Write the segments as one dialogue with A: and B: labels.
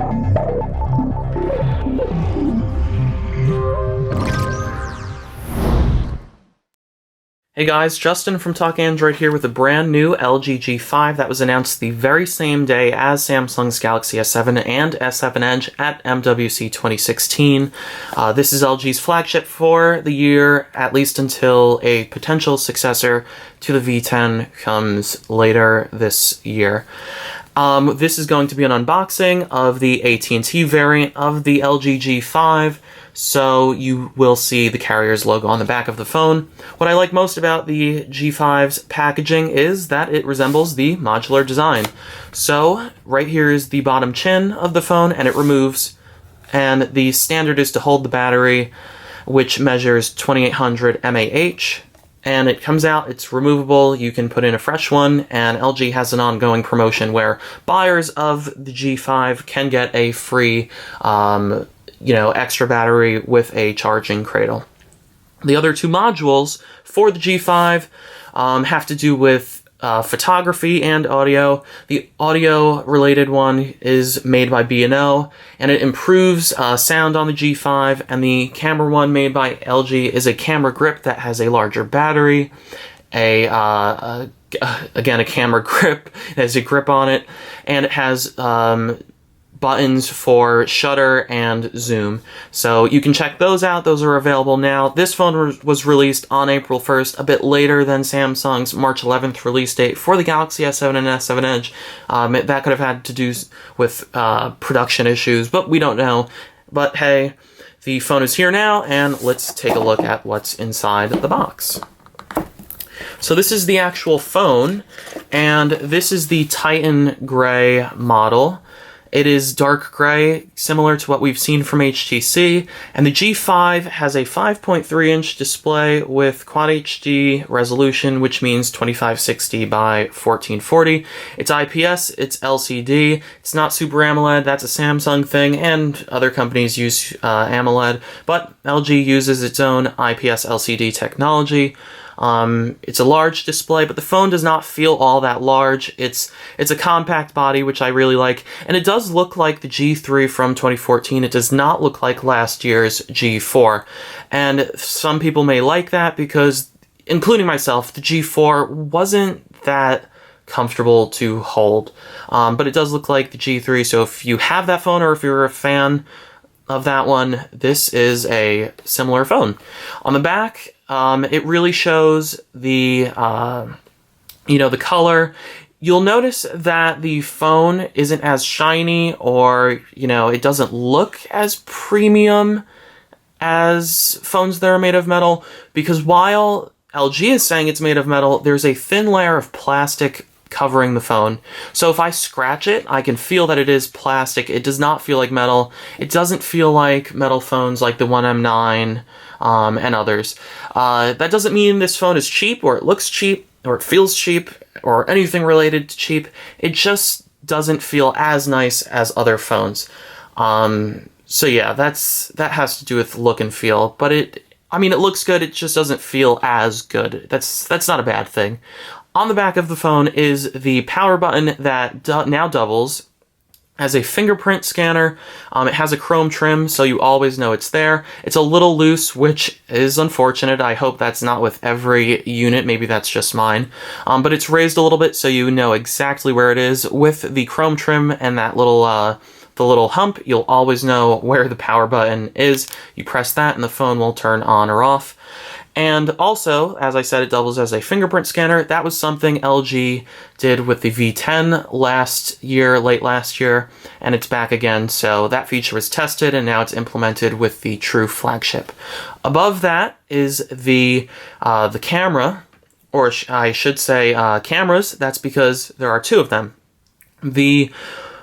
A: Hey guys, Justin from Talk Android here with a brand new LG G5 that was announced the very same day as Samsung's Galaxy S7 and S7 Edge at MWC 2016. This is LG's flagship for the year, at least until a potential successor to the V10 comes later this year. This is going to be an unboxing of the AT&T variant of the LG G5, so you will see the carrier's logo on the back of the phone. What I like most about the G5's packaging is that it resembles the modular design. So, right here is the bottom chin of the phone, and it removes, and the standard is to hold the battery, which measures 2800 mAh. And it comes out, it's removable, you can put in a fresh one, and LG has an ongoing promotion where buyers of the G5 can get a free, extra battery with a charging cradle. The other two modules for the G5 have to do with photography and audio. The audio-related one is made by B&O, and it improves sound on the G5, and the camera one made by LG is a camera grip that has a larger battery, again, a camera grip, it has a grip on it, and it has buttons for shutter and zoom. So you can check those out. Those are available now. This phone was released on April 1st, a bit later than Samsung's March 11th release date for the Galaxy S7 and S7 Edge. That could have had to do with production issues, but we don't know. But hey, the phone is here now, and let's take a look at what's inside the box. So this is the actual phone, and this is the Titan Gray model. It is dark gray, similar to what we've seen from HTC, and the G5 has a 5.3-inch display with Quad HD resolution, which means 2560 by 1440. It's IPS, it's LCD, it's not Super AMOLED, that's a Samsung thing, and other companies use AMOLED, but LG uses its own IPS LCD technology. It's a large display, but the phone does not feel all that large. It's a compact body, which I really like, and it does look like the G3 from 2014. It does not look like last year's G4, and some people may like that because, including myself, the G4 wasn't that comfortable to hold, but it does look like the G3, so if you have that phone or if you're a fan of that one, this is a similar phone. On the back, it really shows the, the color. You'll notice that the phone isn't as shiny, or, it doesn't look as premium as phones that are made of metal, because while LG is saying it's made of metal, there's a thin layer of plastic covering the phone. So if I scratch it, I can feel that it is plastic. It does not feel like metal. It doesn't feel like metal phones like the One M9 and others. That doesn't mean this phone is cheap, or it looks cheap, or it feels cheap, or anything related to cheap. It just doesn't feel as nice as other phones. So yeah, that has to do with look and feel, but it looks good, it just doesn't feel as good. That's not a bad thing. On the back of the phone is the power button that now doubles as a fingerprint scanner. It has a chrome trim, so you always know it's there. It's a little loose, which is unfortunate. I hope that's not with every unit. Maybe that's just mine. But it's raised a little bit, so you know exactly where it is. With the chrome trim and that little the little hump, you'll always know where the power button is. You press that, and the phone will turn on or off. And also, as I said, it doubles as a fingerprint scanner. That was something LG did with the V10 late last year, and it's back again. So that feature was tested, and now it's implemented with the true flagship. Above that is the camera, or I should say cameras. That's because there are two of them. The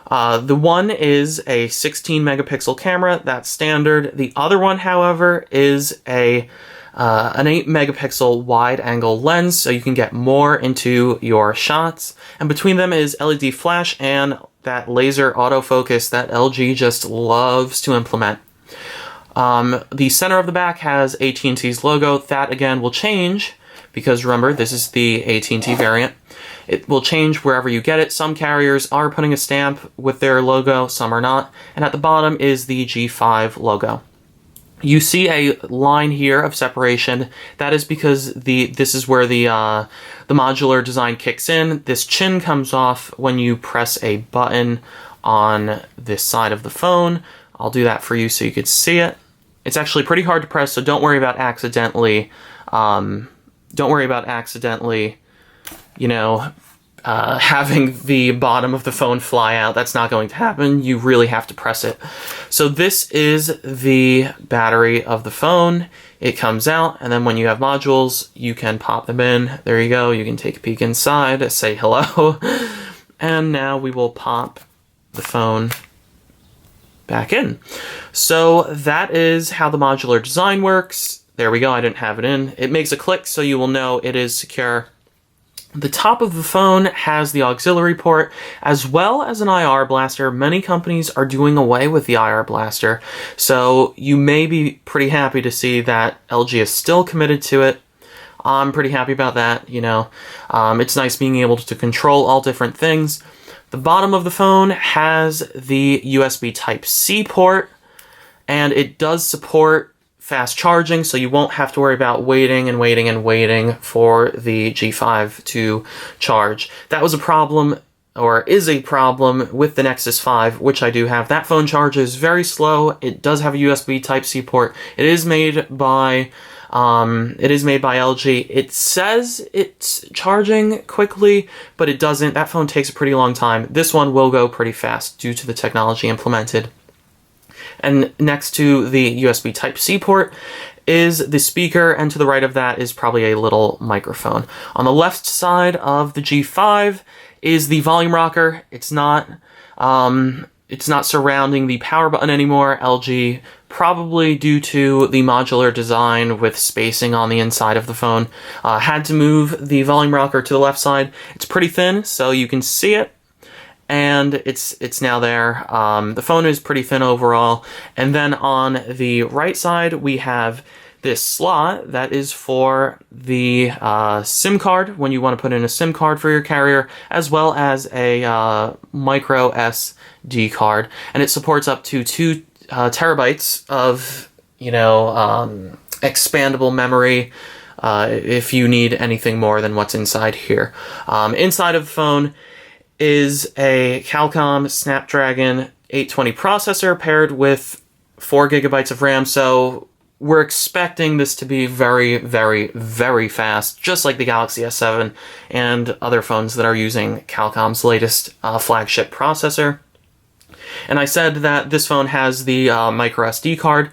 A: one is a 16 megapixel camera. That's standard. The other one, however, is an 8 megapixel wide angle lens, so you can get more into your shots. And between them is LED flash and that laser autofocus that LG just loves to implement. The center of the back has AT&T's logo. That again will change because remember, this is the AT&T variant. It will change wherever you get it. Some carriers are putting a stamp with their logo, some are not. And at the bottom is the G5 logo. You see a line here of separation. That is because this is where the modular design kicks in. This chin comes off when you press a button on this side of the phone. I'll do that for you so you could see it. It's actually pretty hard to press, so don't worry about accidentally, you know, having the bottom of the phone fly out. That's not going to happen. You really have to press it. So this is the battery of the phone. It comes out, and then when you have modules, you can pop them in. There you go. You can take a peek inside, say hello, and now we will pop the phone back in. So that is how the modular design works. There we go. I didn't have it in. It makes a click, so you will know it is secure. The top of the phone has the auxiliary port as well as an IR blaster. Many companies are doing away with the IR blaster, so you may be pretty happy to see that LG is still committed to it. I'm pretty happy about that, you know. It's nice being able to control all different things. The bottom of the phone has the USB Type-C port, and it does support fast charging, so you won't have to worry about waiting for the G5 to charge. That was a problem, or is a problem, with the Nexus 5, which I do have. That phone charges very slow. It does have a USB Type-C port. It is made by LG. It says it's charging quickly, but it doesn't. That phone takes a pretty long time. This one will go pretty fast due to the technology implemented. And next to the USB Type-C port is the speaker, and to the right of that is probably a little microphone. On the left side of the G5 is the volume rocker. It's not surrounding the power button anymore. LG, probably due to the modular design with spacing on the inside of the phone, had to move the volume rocker to the left side. It's pretty thin, so you can see it. And it's now there. The phone is pretty thin overall. And then on the right side, we have this slot that is for the SIM card, when you want to put in a SIM card for your carrier, as well as a micro SD card. And it supports up to 2 terabytes of, you know, expandable memory if you need anything more than what's inside here. Inside of the phone is a Qualcomm Snapdragon 820 processor paired with 4 gigabytes of RAM, so we're expecting this to be very, very, very fast, just like the Galaxy S7 and other phones that are using Qualcomm's latest flagship processor. And I said that this phone has the micro SD card.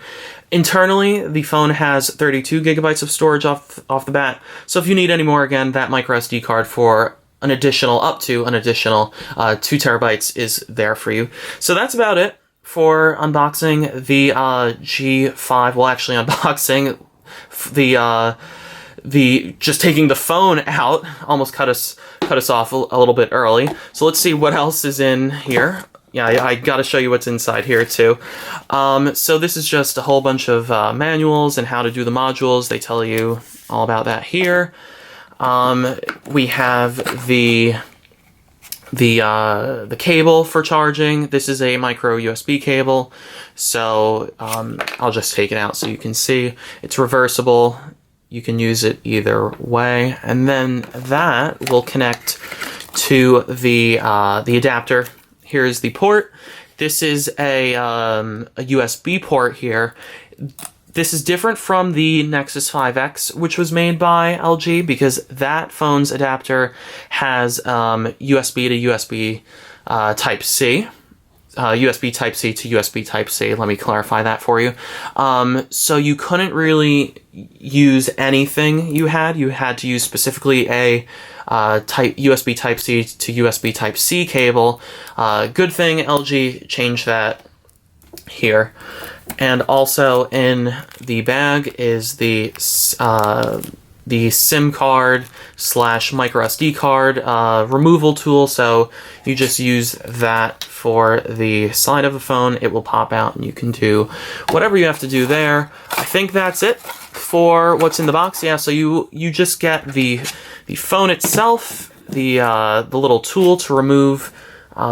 A: Internally, the phone has 32 gigabytes of storage off the bat, so if you need any more, again, that micro SD card for up to an additional 2 terabytes is there for you. So that's about it for unboxing the G5. Well, actually unboxing the just taking the phone out. Almost cut us off a little bit early. So let's see what else is in here. Yeah, I got to show you what's inside here too. So this is just a whole bunch of manuals and how to do the modules. They tell you all about that here. We have the cable for charging. This is a micro USB cable, so I'll just take it out so you can see. It's reversible. You can use it either way, and then that will connect to the adapter. Here's the port. This is a USB port here. This is different from the Nexus 5X, which was made by LG, because that phone's adapter has USB to USB Type-C. USB Type-C to USB Type-C. Let me clarify that for you. So you couldn't really use anything you had. You had to use specifically a USB Type-C to USB Type-C cable. Good thing LG changed that here. And also in the bag is the SIM card / micro SD card removal tool. So you just use that for the side of the phone. It will pop out and you can do whatever you have to do there. I think that's it for what's in the box. Yeah, so you just get the phone itself, the little tool to remove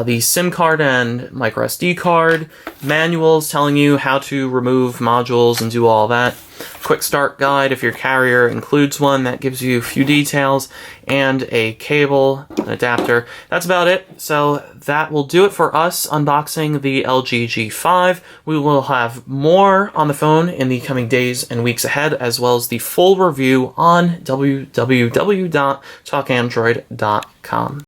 A: the SIM card and micro SD card, manuals telling you how to remove modules and do all that, quick start guide if your carrier includes one that gives you a few details, and a cable, an adapter. That's about it. So that will do it for us unboxing the LG G5. We will have more on the phone in the coming days and weeks ahead, as well as the full review on www.talkandroid.com.